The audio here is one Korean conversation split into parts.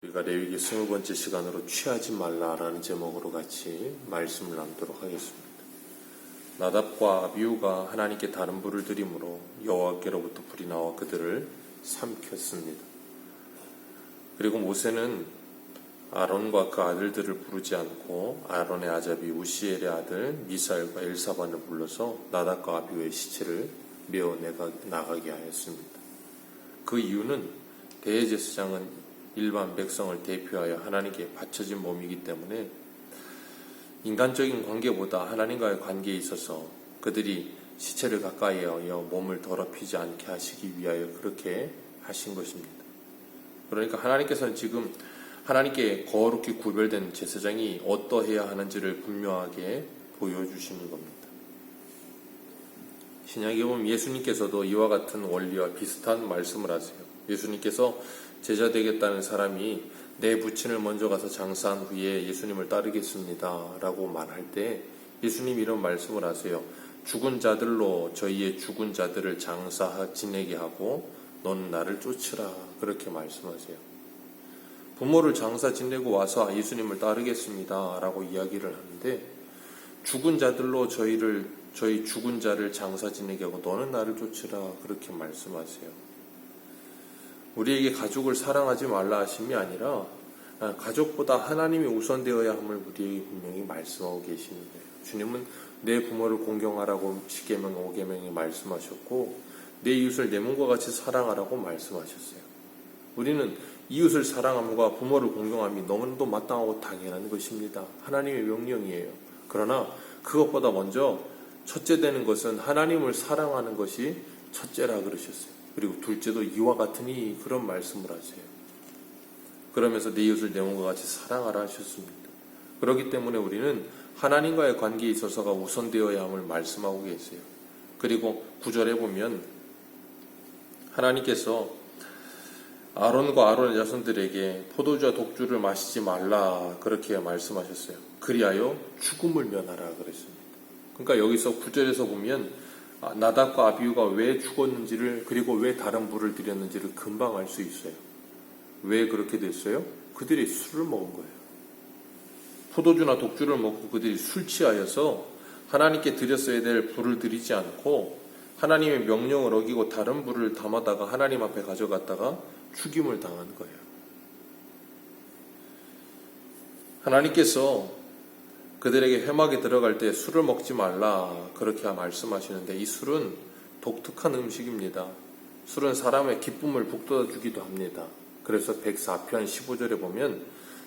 우리가 레위기 20번째 시간으로 취하지 말라라는 제목으로 같이 말씀을 나누도록 하겠습니다. 나답과 아비후가 하나님께 다른 불을 들이므로 여호와께로부터 불이 나와 그들을 삼켰습니다. 그리고 모세는 아론과 그 아들들을 부르지 않고 아론의 아잡이 우시엘의 아들 미사엘과 엘사반을 불러서 나답과 아비후의 시체를 메어 나가게 하였습니다. 그 이유는 대제사장은 일반 백성을 대표하여 하나님께 바쳐진 몸이기 때문에 인간적인 관계보다 하나님과의 관계에 있어서 그들이 시체를 가까이 하여 몸을 더럽히지 않게 하시기 위하여 그렇게 하신 것입니다. 그러니까 하나님께서는 지금 하나님께 거룩히 구별된 제사장이 어떠해야 하는지를 분명하게 보여주시는 겁니다. 신약에 보면 예수님께서도 이와 같은 원리와 비슷한 말씀을 하세요. 예수님께서 제자 되겠다는 사람이 내 부친을 먼저 가서 장사한 후에 예수님을 따르겠습니다 라고 말할 때 예수님이 이런 말씀을 하세요. 죽은 자들로 저희의 죽은 자들을 지내게 하고 너는 나를 쫓으라 그렇게 말씀하세요. 부모를 장사 지내고 와서 예수님을 따르겠습니다 라고 이야기를 하는데 죽은 자들로 저희 죽은 자를 장사 지내게 하고 너는 나를 쫓으라 그렇게 말씀하세요. 우리에게 가족을 사랑하지 말라 하심이 아니라 가족보다 하나님이 우선되어야 함을 우리에게 분명히 말씀하고 계시는 거예요. 주님은 내 부모를 공경하라고 10계명 5계명에 말씀하셨고 내 이웃을 내 몸과 같이 사랑하라고 말씀하셨어요. 우리는 이웃을 사랑함과 부모를 공경함이 너무나도 마땅하고 당연한 것입니다. 하나님의 명령이에요. 그러나 그것보다 먼저 첫째 되는 것은 하나님을 사랑하는 것이 첫째라 그러셨어요. 그리고 둘째도 이와 같으니 그런 말씀을 하세요. 그러면서 내 이웃을 내 몸과 같이 사랑하라 하셨습니다. 그렇기 때문에 우리는 하나님과의 관계에 있어서가 우선되어야 함을 말씀하고 계세요. 그리고 9절에 보면 하나님께서 아론과 아론의 자손들에게 포도주와 독주를 마시지 말라 그렇게 말씀하셨어요. 그리하여 죽음을 면하라 그랬습니다. 그러니까 여기서 9절에서 보면 나답과 아비후가 왜 죽었는지를 그리고 왜 다른 불을 들였는지를 금방 알 수 있어요. 왜 그렇게 됐어요? 그들이 술을 먹은 거예요. 포도주나 독주를 먹고 그들이 술 취하여서 하나님께 드렸어야 될 불을 드리지 않고 하나님의 명령을 어기고 다른 불을 담아다가 하나님 앞에 가져갔다가 죽임을 당한 거예요. 하나님께서 그들에게 회막에 들어갈 때 술을 먹지 말라 그렇게 말씀하시는데 이 술은 독특한 음식입니다. 술은 사람의 기쁨을 북돋아 주기도 합니다. 그래서 104편 15절에 보면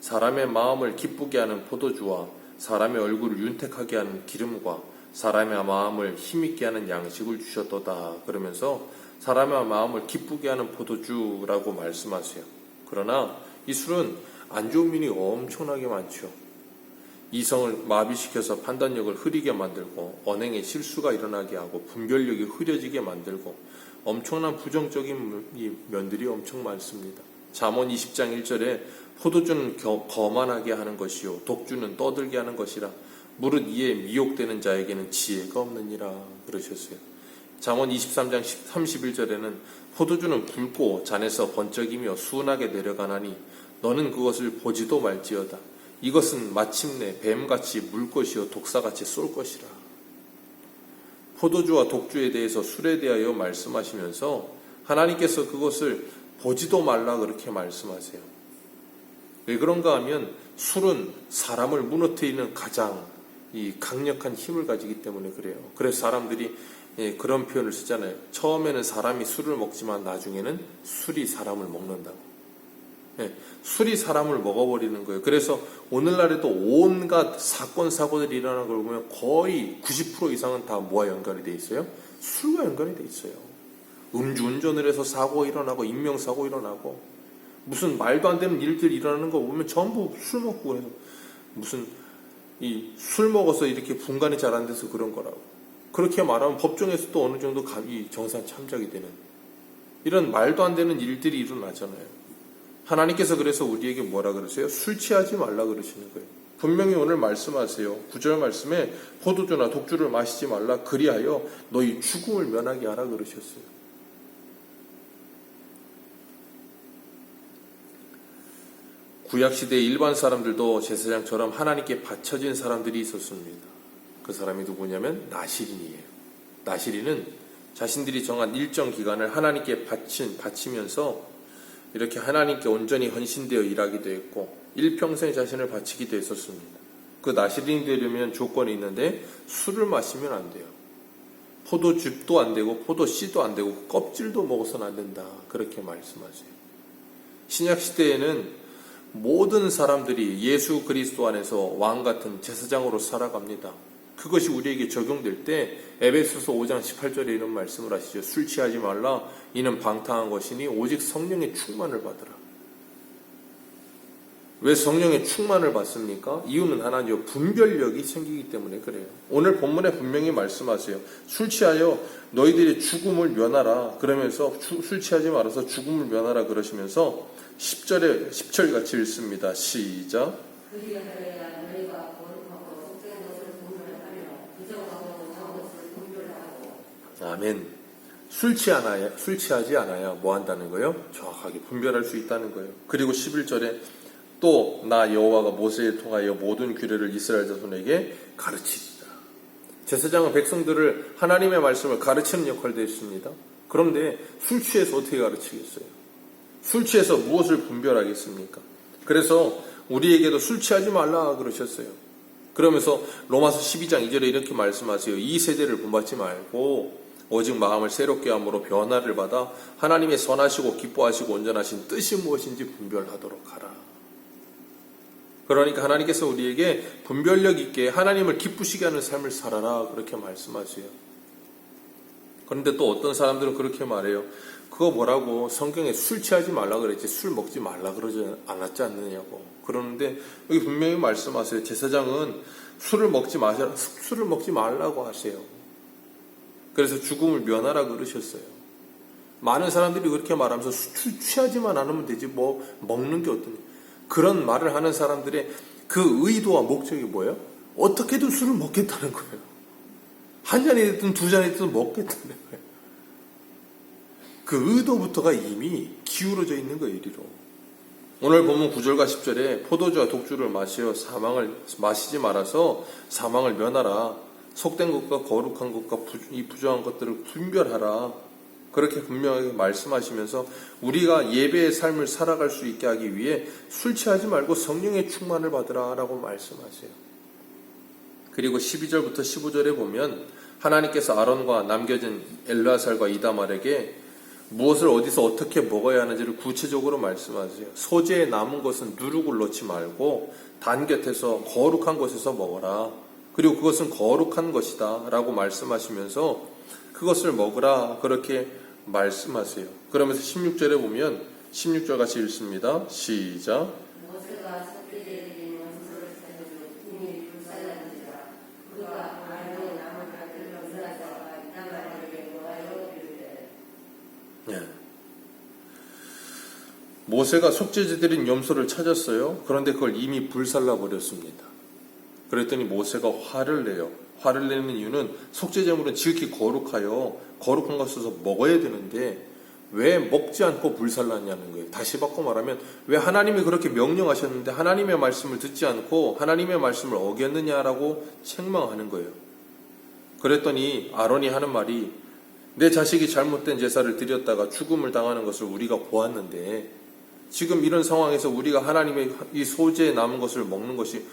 사람의 마음을 기쁘게 하는 포도주와 사람의 얼굴을 윤택하게 하는 기름과 사람의 마음을 힘있게 하는 양식을 주셨도다 그러면서 사람의 마음을 기쁘게 하는 포도주라고 말씀하세요. 그러나 이 술은 안 좋은 면이 엄청나게 많죠. 이성을 마비시켜서 판단력을 흐리게 만들고 언행에 실수가 일어나게 하고 분별력이 흐려지게 만들고 엄청난 부정적인 면들이 엄청 많습니다. 잠언 20장 1절에 포도주는 거만하게 하는 것이요 독주는 떠들게 하는 것이라 무릇 이에 미혹되는 자에게는 지혜가 없느니라 그러셨어요. 잠언 23장 31절에는 포도주는 붉고 잔에서 번쩍이며 순하게 내려가나니 너는 그것을 보지도 말지어다. 이것은 마침내 뱀같이 물 것이요 독사같이 쏠 것이라. 포도주와 독주에 대해서 술에 대하여 말씀하시면서 하나님께서 그것을 보지도 말라 그렇게 말씀하세요. 왜 그런가 하면 술은 사람을 무너뜨리는 가장 강력한 힘을 가지기 때문에 그래요. 그래서 사람들이 그런 표현을 쓰잖아요. 처음에는 사람이 술을 먹지만 나중에는 술이 사람을 먹는다고. 술이 사람을 먹어버리는 거예요. 그래서 오늘날에도 온갖 사건 사고들이 일어나는 걸 보면 거의 90% 이상은 다 뭐와 연관이 돼 있어요? 술과 연관이 돼 있어요. 음주운전을 해서 사고 일어나고 인명사고 일어나고 무슨 말도 안 되는 일들이 일어나는 거 보면 전부 술 먹고 그래서 무슨 술 먹어서 이렇게 분간이 잘 안 돼서 그런 거라고. 그렇게 말하면 법정에서도 어느 정도 정상 참작이 되는 이런 말도 안 되는 일들이 일어나잖아요. 하나님께서 그래서 우리에게 뭐라 그러세요? 술 취하지 말라 그러시는 거예요. 분명히 오늘 말씀하세요. 9절 말씀에 포도주나 독주를 마시지 말라 그리하여 너희 죽음을 면하게 하라 그러셨어요. 구약시대의 일반 사람들도 제사장처럼 하나님께 바쳐진 사람들이 있었습니다. 그 사람이 누구냐면 나시린이에요. 나시린은 자신들이 정한 일정 기간을 하나님께 바치면서 이렇게 하나님께 온전히 헌신되어 일하기도 했고 일평생 자신을 바치기도 했었습니다. 그 나시린이 되려면 조건이 있는데 술을 마시면 안 돼요. 포도즙도 안 되고 포도씨도 안 되고 껍질도 먹어서는 안 된다. 그렇게 말씀하세요. 신약시대에는 모든 사람들이 예수 그리스도 안에서 왕같은 제사장으로 살아갑니다. 그것이 우리에게 적용될 때 에베소서 5장 18절에 이런 말씀을 하시죠. 술 취하지 말라. 이는 방탕한 것이니 오직 성령의 충만을 받으라. 왜 성령의 충만을 받습니까? 이유는 하나죠. 분별력이 생기기 때문에 그래요. 오늘 본문에 분명히 말씀하세요. 술 취하여 너희들의 죽음을 면하라. 그러면서 술 취하지 말아서 죽음을 면하라 그러시면서 10절 같이 읽습니다. 시작. 아멘. 술 취하지 않아야 뭐 한다는 거예요? 정확하게 분별할 수 있다는 거예요. 그리고 11절에 또 나 여호와가 모세에 통하여 모든 규례를 이스라엘 자손에게 가르치리라. 제사장은 백성들을 하나님의 말씀을 가르치는 역할도 했습니다. 그런데 술 취해서 어떻게 가르치겠어요? 술 취해서 무엇을 분별하겠습니까? 그래서 우리에게도 술 취하지 말라 그러셨어요. 그러면서 로마서 12장 2절에 이렇게 말씀하세요. 이 세대를 본받지 말고 오직 마음을 새롭게 함으로 변화를 받아 하나님의 선하시고 기뻐하시고 온전하신 뜻이 무엇인지 분별하도록 하라. 그러니까 하나님께서 우리에게 분별력 있게 하나님을 기쁘시게 하는 삶을 살아라 그렇게 말씀하세요. 그런데 또 어떤 사람들은 그렇게 말해요. 그거 뭐라고 성경에 술 취하지 말라 그랬지 술 먹지 말라 그러지 않았지 않느냐고. 그러는데 여기 분명히 말씀하세요. 제사장은 술을 먹지 말라고 하세요. 그래서 죽음을 면하라 그러셨어요. 많은 사람들이 그렇게 말하면서 술 취하지만 않으면 되지 뭐 먹는 게 어떠냐. 그런 말을 하는 사람들의 그 의도와 목적이 뭐예요? 어떻게든 술을 먹겠다는 거예요. 한 잔이 됐든 두 잔이 됐든 먹겠다는 거예요. 그 의도부터가 이미 기울어져 있는 거예요. 이리로. 오늘 보면 9절과 10절에 포도주와 독주를 마시지 말아서 사망을 면하라. 속된 것과 거룩한 것과 이 부정한 것들을 분별하라. 그렇게 분명하게 말씀하시면서 우리가 예배의 삶을 살아갈 수 있게 하기 위해 술 취하지 말고 성령의 충만을 받으라 라고 말씀하세요. 그리고 12절부터 15절에 보면 하나님께서 아론과 남겨진 엘르아살과 이다말에게 무엇을 어디서 어떻게 먹어야 하는지를 구체적으로 말씀하세요. 소재에 남은 것은 누룩을 넣지 말고 단 곁에서 거룩한 곳에서 먹어라. 그리고 그것은 거룩한 것이다 라고 말씀하시면서 그것을 먹으라 그렇게 말씀하세요. 그러면서 16절에 보면 16절 같이 읽습니다. 시작. 모세가 속죄제드린 염소를 찾았어요. 그런데 그걸 이미 불살라 버렸습니다. 그랬더니 모세가 화를 내요. 화를 내는 이유는 속죄제물은 지극히 거룩한 것을 먹어야 되는데 왜 먹지 않고 불살랐냐는 거예요. 다시 바꿔 말하면 왜 하나님이 그렇게 명령하셨는데 하나님의 말씀을 듣지 않고 하나님의 말씀을 어겼느냐라고 책망하는 거예요. 그랬더니 아론이 하는 말이 내 자식이 잘못된 제사를 드렸다가 죽음을 당하는 것을 우리가 보았는데 지금 이런 상황에서 우리가 하나님의 이 소재에 남은 것을 먹는 것이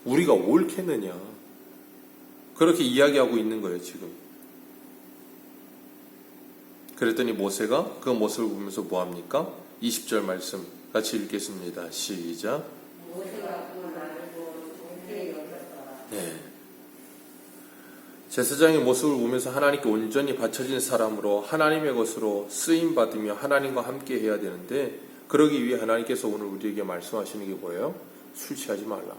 우리가 옳겠느냐. 그렇게 이야기하고 있는 거예요, 지금. 그랬더니 모세가 그 모습을 보면서 뭐합니까? 20절 말씀 같이 읽겠습니다. 시작. 네. 제사장의 모습을 보면서 하나님께 온전히 바쳐진 사람으로 하나님의 것으로 쓰임받으며 하나님과 함께 해야 되는데 그러기 위해 하나님께서 오늘 우리에게 말씀하시는 게 뭐예요? 술 취하지 말라.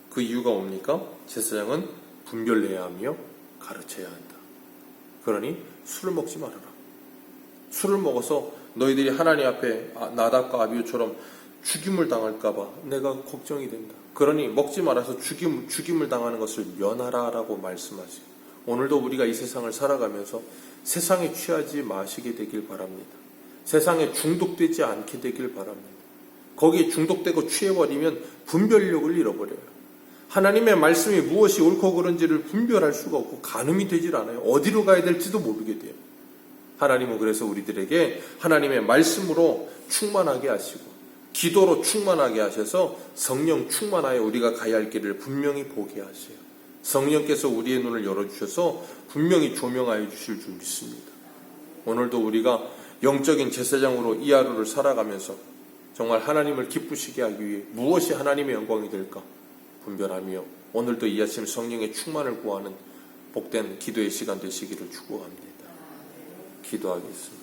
그 이유가 뭡니까? 제사장은 분별해야 하며 가르쳐야 한다. 그러니 술을 먹지 말아라. 술을 먹어서 너희들이 하나님 앞에 나답과 아비후처럼 죽임을 당할까봐 내가 걱정이 된다. 그러니 먹지 말아서 죽임을 당하는 것을 면하라라고 말씀하세요. 오늘도 우리가 이 세상을 살아가면서 세상에 취하지 마시게 되길 바랍니다. 세상에 중독되지 않게 되길 바랍니다. 거기에 중독되고 취해버리면 분별력을 잃어버려요. 하나님의 말씀이 무엇이 옳고 그른지를 분별할 수가 없고 가늠이 되질 않아요. 어디로 가야 될지도 모르게 돼요. 하나님은 그래서 우리들에게 하나님의 말씀으로 충만하게 하시고 기도로 충만하게 하셔서 성령 충만하여 우리가 가야 할 길을 분명히 보게 하세요. 성령께서 우리의 눈을 열어주셔서 분명히 조명하여 주실 줄 믿습니다. 오늘도 우리가 영적인 제사장으로 이 하루를 살아가면서 정말 하나님을 기쁘시게 하기 위해 무엇이 하나님의 영광이 될까 분별하며 오늘도 이 아침 성령의 충만을 구하는 복된 기도의 시간 되시기를 축복합니다. 기도하겠습니다.